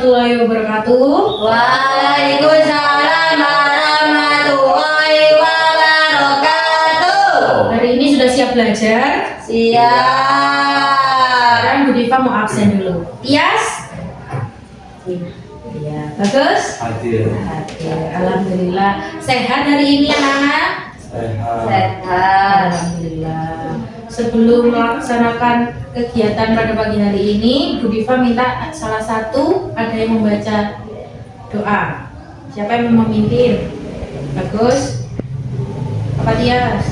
warahmatullahi wabarakatuh. Waalaikumsalam warahmatullahi wabarakatuh. Hari ini sudah siap belajar? Siap. Sekarang Bu Diva mau absen dulu. Tias? Iya. Bagus? Hadir. Hadir. Alhamdulillah. Sehat hari ini anak-anak? Sehat. Alhamdulillah. Sebelum melaksanakan kegiatan pada pagi hari ini, Bu Diva minta salah satu ada yang membaca doa. Siapa yang mau memimpin? Bagus. Apa Tias?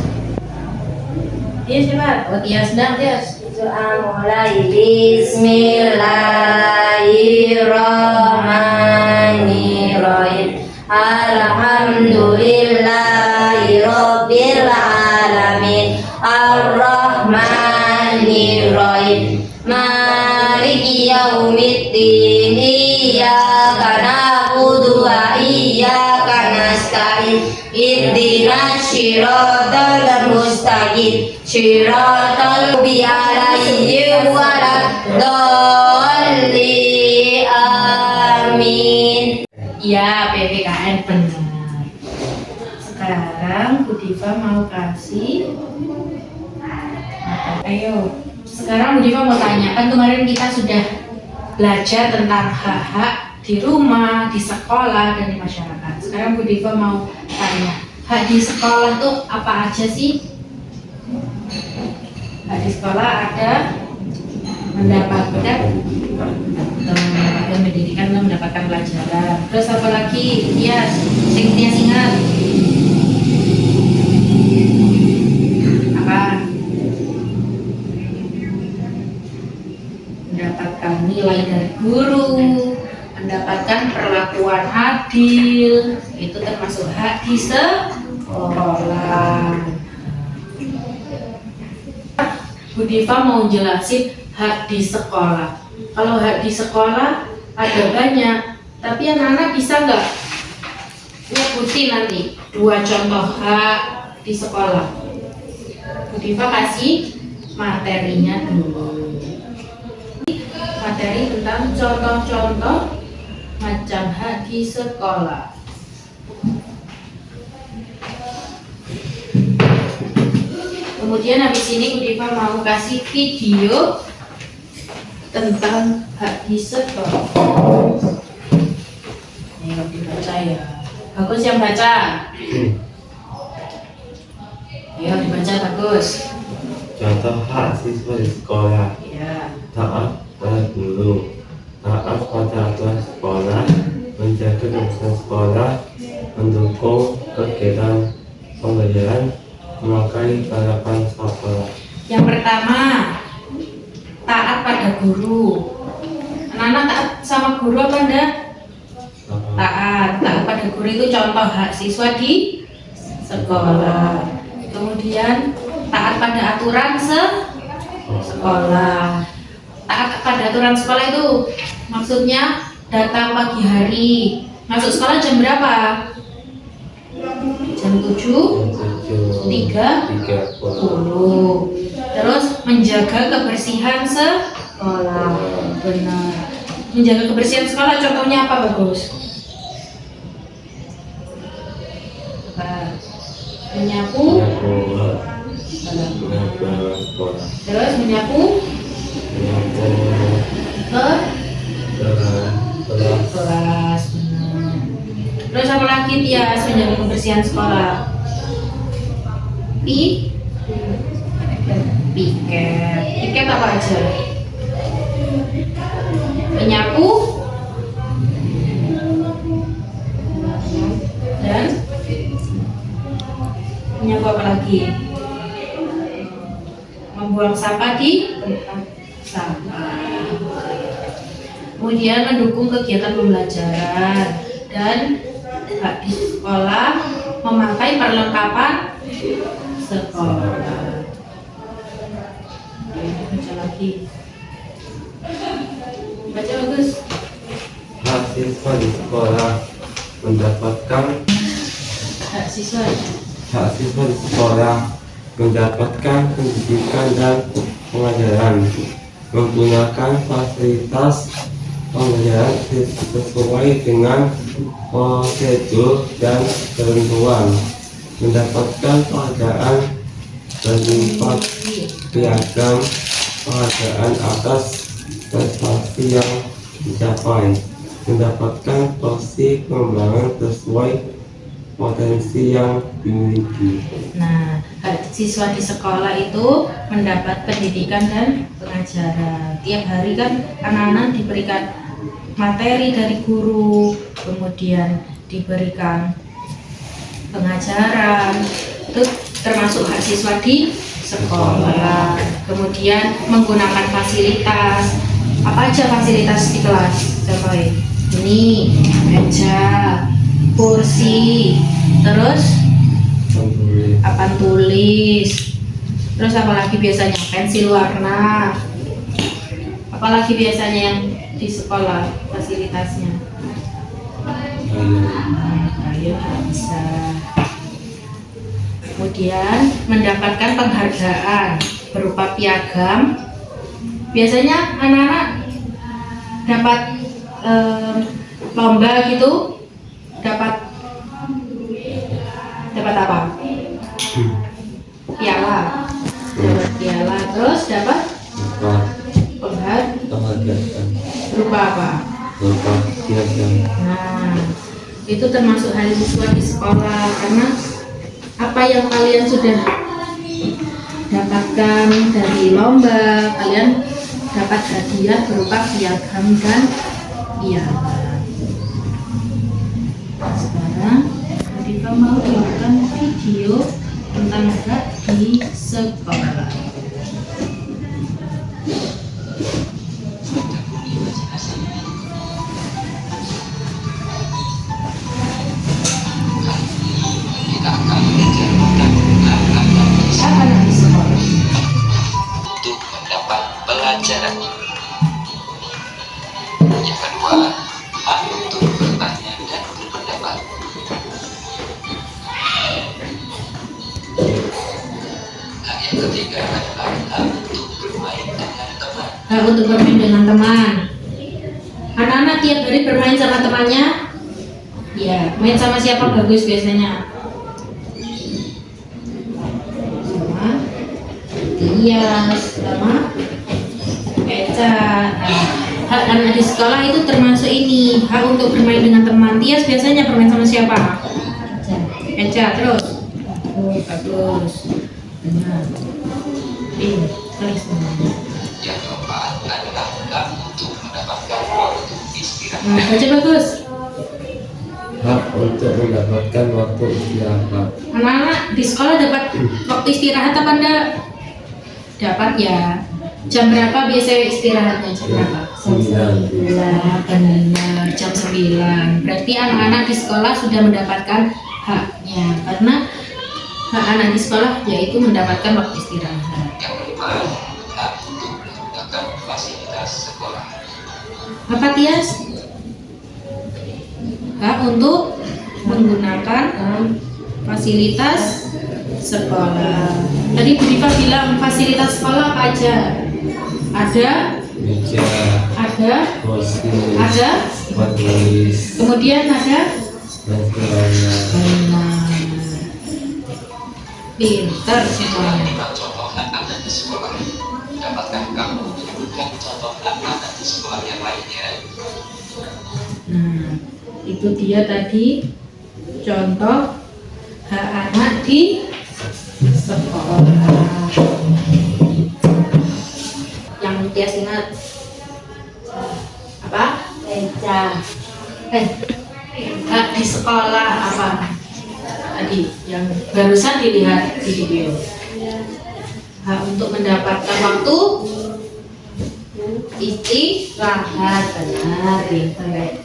Tias siapa? Oh Tias, sedang Tias. Doa mulai. Bismillahirrahmanirrahim. Alhamdulillahi rabbil alamin. Ar-Rahmanir-Rahim. Maliki yaumiddin. Iyyaka na'budu wa iyyaka nasta'in. Ihdinas shiratal mustaqim. Shiratal alaihim waladdallin. Amin. Iya, PPKN benar. Sekarang Bu Diva mau kasih. Ayo, sekarang Bu Diva mau tanya, kan kemarin kita sudah belajar tentang hak-hak di rumah, di sekolah, dan di masyarakat. Sekarang Bu Diva mau tanya, hak di sekolah tuh apa aja sih? Hak di sekolah ada mendapatkan pendidikan dan mendapatkan pelajaran. Terus apa lagi? Tias, Tias ingat apa? Mendapatkan nilai dari guru, mendapatkan perlakuan adil, itu termasuk hak di sekolah. Bu Diva mau jelasin hak di sekolah. Kalau hak di sekolah ada banyak, tapi anak-anak bisa nggak nyebutin nanti 2 contoh hak di sekolah? Bu Diva kasih materinya dulu. Materi tentang contoh-contoh macam hak di sekolah. Kemudian habis ini Bu Diva mau kasih video tentang hak di sekolah. Ayo dibaca ya. Bagus yang baca. Ayo dibaca bagus. Contoh hak siswa di sekolah. Ya. Taat pada guru, taat pada aturan sekolah, menjaga kebersihan sekolah, mendukung kegiatan pembelajaran, memakai peralatan sekolah. Yang pertama, taat pada guru. Anak-anak taat sama guru apa enggak? Taat pada guru itu contoh hak siswa di sekolah. Kemudian taat pada aturan sekolah. Taat pada aturan sekolah itu maksudnya datang pagi hari. Masuk sekolah jam berapa? Jam 7:30. Terus menjaga kebersihan sekolah. Benar. Menjaga kebersihan sekolah contohnya apa bagus? Menyapu. Terus menyapu kelas. Benar. Terus apa lagi Tias menjaga kebersihan sekolah? Piket apa aja? Menyapu dan menyapu apa lagi? Membuang sampah di tempat sampah. Kemudian mendukung kegiatan pembelajaran dan hak di sekolah memakai perlengkapan sekolah. Baca lagi. Baca bagus. Hak siswa di sekolah mendapatkan Hak siswa. hak siswa di sekolah mendapatkan pendidikan dan pengajaran, menggunakan fasilitas Pengajaran sesuai dengan prosedur dan ketentuan, mendapatkan penghargaan berlipat piagam, penghargaan atas prestasi yang dicapai, mendapatkan porsi pengembangan sesuai potensi yang dimiliki. Nah, siswa di sekolah itu mendapat pendidikan dan pengajaran. Tiap hari kan anak-anak diberikan materi dari guru, kemudian diberikan pengajaran. Itu termasuk hak siswa di sekolah. Kemudian menggunakan fasilitas. Apa aja fasilitas di kelas? Contohnya ini meja, kursi, terus papan tulis, terus apalagi biasanya pensil warna, apalagi biasanya yang di sekolah fasilitasnya. Ayo bisa. Kemudian mendapatkan penghargaan berupa piagam. Biasanya anak-anak dapat lomba gitu, dapat apa? Piala. Dapat piala, terus dapat Penghargaan berupa apa? berupa piagam. Nah, itu termasuk hal siswa di sekolah, karena apa yang kalian sudah dapatkan dari lomba, kalian dapat hadiah berupa piagam dan piala. Sekarang kita mau melakukan video tentang hak di sekolah. Apa di sekolah? Untuk mendapat pelajaran. Yang kedua, hak untuk bertanya dan berpendapat. Hak yang ketiga adalah hak untuk bermain dengan teman. Hak untuk bermain dengan teman. Anak-anak tiap hari bermain sama temannya. Ya, main sama siapa bagus biasanya? Sama Tias, sama Eca. Nah, hak anak di sekolah itu termasuk ini, hak untuk bermain dengan teman. Tias biasanya bermain sama siapa? Eca, terus? Bagus. Benar. Tulis semuanya. Yang keempat adalah hak untuk mendapatkan waktu istirahat. Nah, baca bagus. Hak untuk mendapatkan waktu istirahat. Anak-anak di sekolah dapat waktu istirahat apa enggak? Dapat ya. Jam berapa biasanya istirahatnya? Jam berapa? 9. Nah, benar, jam 9. Berarti anak-anak di sekolah sudah mendapatkan haknya, karena hak anak di sekolah yaitu mendapatkan waktu istirahat. Yang kelima, hak untuk menggunakan fasilitas sekolah. Apa Tias? Hak untuk menggunakan fasilitas sekolah. Tadi Bu Diva bilang fasilitas sekolah apa aja? Ada, Meja, ada, kursi, ada. papan tulis, Kemudian ada. dan sebagainya. Benar. Pintar semuanya. 5 contoh hak anak di sekolah. Dapatkah kamu menyebutkan contoh hak anak di sekolah yang lainnya? Nah, itu dia tadi contoh hak anak di sekolah. Yang Tias ingat apa? Meja. Hak di sekolah apa? Tadi yang barusan dilihat di video. Hak untuk mendapatkan waktu istirahat. Benar, pintar.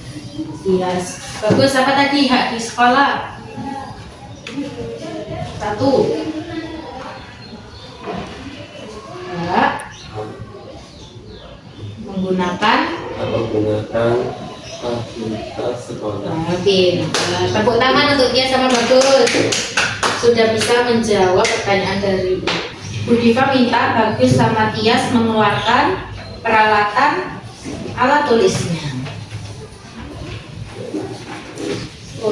Tias. Bagus, apa tadi hak di sekolah? 1. Hak menggunakan Fasilitas sekolah. pintar. Tepuk tangan untuk dia sama Bagus. Sudah bisa menjawab pertanyaan dari Bu Diva. Minta Bagus sama Tias mengeluarkan peralatan alat tulisnya.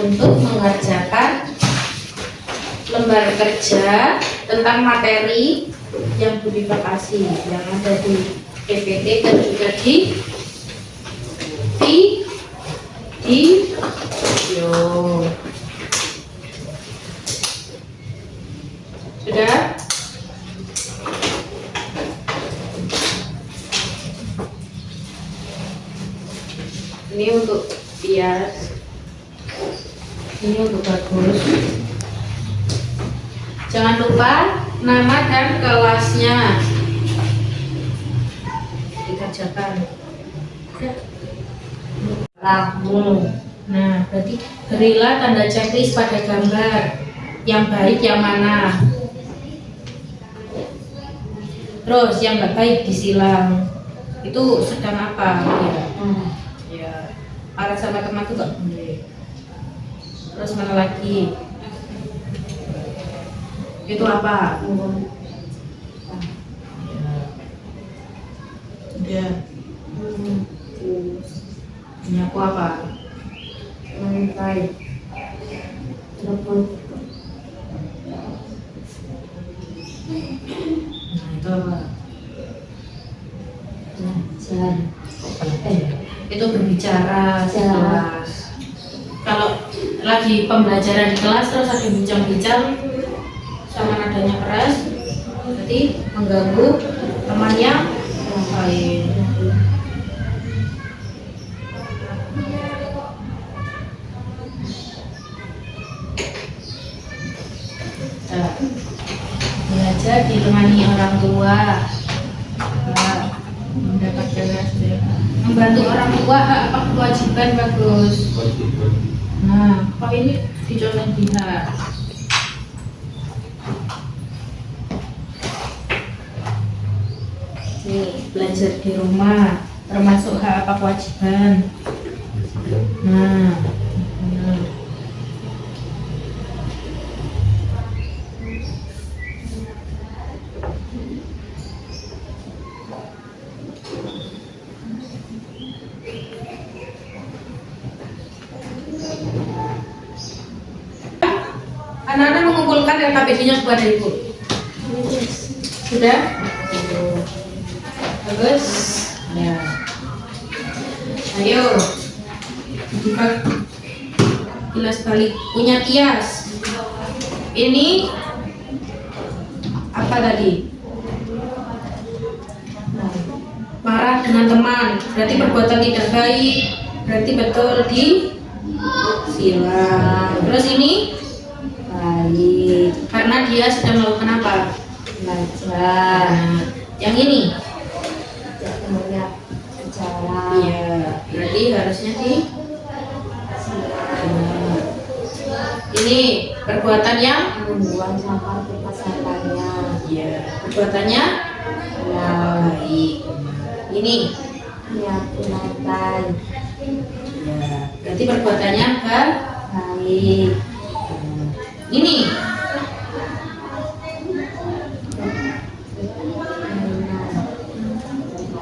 untuk mengerjakan lembar kerja tentang materi yang Budi Vakasi yang ada di PPT dan juga di video. Sudah? Ini untuk Tias, ini untuk Bagus. Jangan lupa nama dan kelasnya dikerjakan. Lahmu. Nah, berarti berilah tanda checklist pada gambar yang baik yang mana. Terus yang nggak baik disilang. Itu sedang apa? Ya. Ya. Marah sama teman tuh nggak boleh. Terus mana lagi? Itu apa? Ya. Ini aku apa? Lantai. Telepon. Nah, itu apa? Belajar. Itu berbicara di Ya. kelas. Kalau lagi pembelajaran di kelas terus ada bincang-bincang sama nadanya keras, berarti mengganggu teman yang lain. Nah, belajar ditemani orang tua. Nah, mendapatkan hasil. Membantu orang tua hak apa kewajiban Bagus. Kewajiban. Nah, kok ini dicontoh pihak. Nih, belajar di rumah termasuk hak apa kewajiban. Nah, nah. Anak-anak mengumpulkan LKPD-nya kepada ibu. Sudah? Bagus. Ya. Ayo. Buka kilas balik. Punya Tias. Ini apa tadi? Marah dengan teman. Berarti perbuatan tidak baik. Berarti betul di silang. Terus ini Baik. karena dia sedang melakukan apa? Belajar. Nah, yang ini? Tidak punya bicara. Iya, berarti harusnya di ini perbuatan yang Membuang sampah ke pasangannya. iya, perbuatannya Ya. baik. Ini Nyapu lantai. ya, berarti perbuatannya kan Baik. ini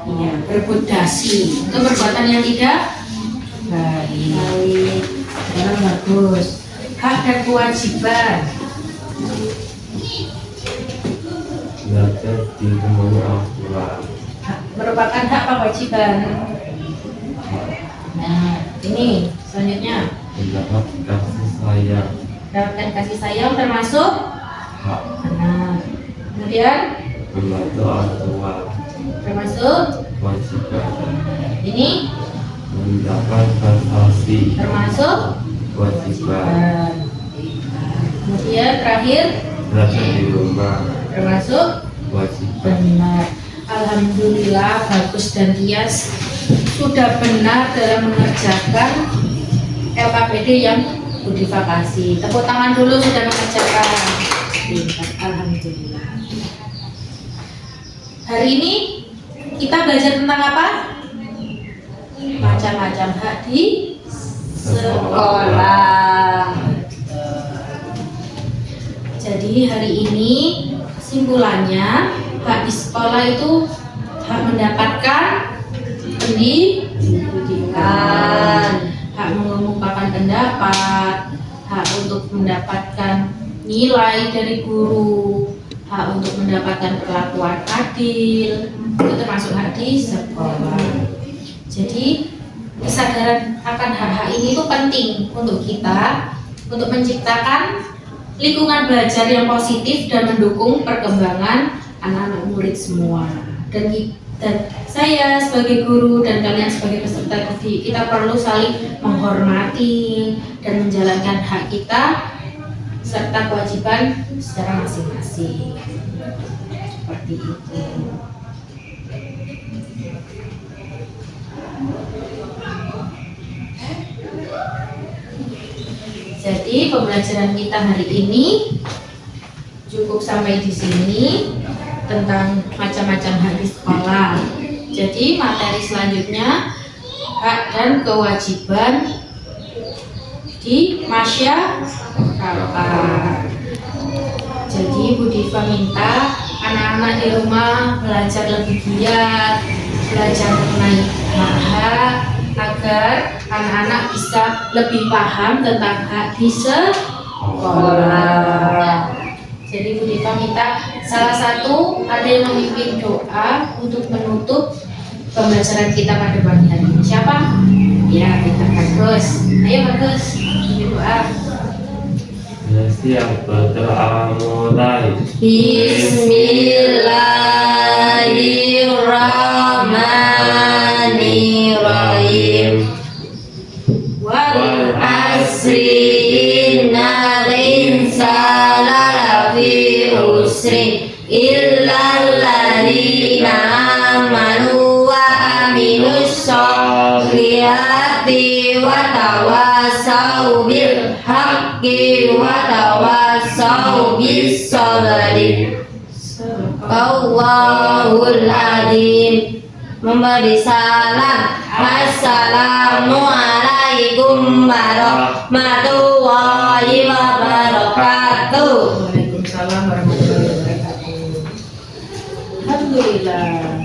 iya, berebut dasi. Itu perbuatan yang tidak baik. Baik. Sekarang bagus. Hak dan kewajiban. Belajar ditemani orang tua. Merupakan hak apa kewajiban? Nah, ini selanjutnya Mendapat kasih sayang. dapatkan kasih sayang termasuk Hak anak. Kemudian membantu orang tua. termasuk Kewajiban. ini Mendapat prestasi. termasuk Kewajiban. Kemudian terakhir Belajar di rumah. termasuk Kewajiban. benar. Alhamdulillah Bagus dan Tias sudah benar dalam mengerjakan LKPD yang Budi Vakasi. Tepuk tangan dulu sudah mengerjakan. Pintar, alhamdulillah. Hari ini kita belajar tentang apa? Macam-macam hak di sekolah. Jadi hari ini kesimpulannya hak di sekolah itu hak mendapatkan pendidikan, hak mengungkapkan pendapat, mendapatkan nilai dari guru, hak untuk mendapatkan perlakuan adil, itu termasuk hak di sekolah. Jadi kesadaran akan hak-hak ini itu penting untuk kita untuk menciptakan lingkungan belajar yang positif dan mendukung perkembangan anak-anak murid semua. Dan saya sebagai guru dan kalian sebagai peserta didik, kita perlu saling menghormati dan menjalankan hak kita serta kewajiban secara masing-masing. Seperti itu. Jadi pembelajaran kita hari ini cukup sampai di sini tentang macam-macam hak di sekolah. Jadi materi selanjutnya hak dan kewajiban di masyarakat. Jadi Bu Diva minta anak-anak di rumah belajar lebih giat, belajar mengenai hak agar anak-anak bisa lebih paham tentang hak di sekolah. Jadi Bu Diva minta salah satu ada yang memimpin doa untuk menutup pembelajaran kita pada pagi hari ini. Siapa? Ya, kita Bagus. Ayo Bagus, bikin doa. Siap, berdoa mulai. Bismillahirrahmanirrahim. Wal asri innal insana lafi khusrin illal ladzina amanu wa amilus sholihati wa tawasaw bil haqqi wa tawasaw bis sabri. Allahul Azim memberi salam. Assalamualaikum warahmatullahi wabarakatuh. Waalaikumsalam warahmatullahi wabarakatuh. Alhamdulillah.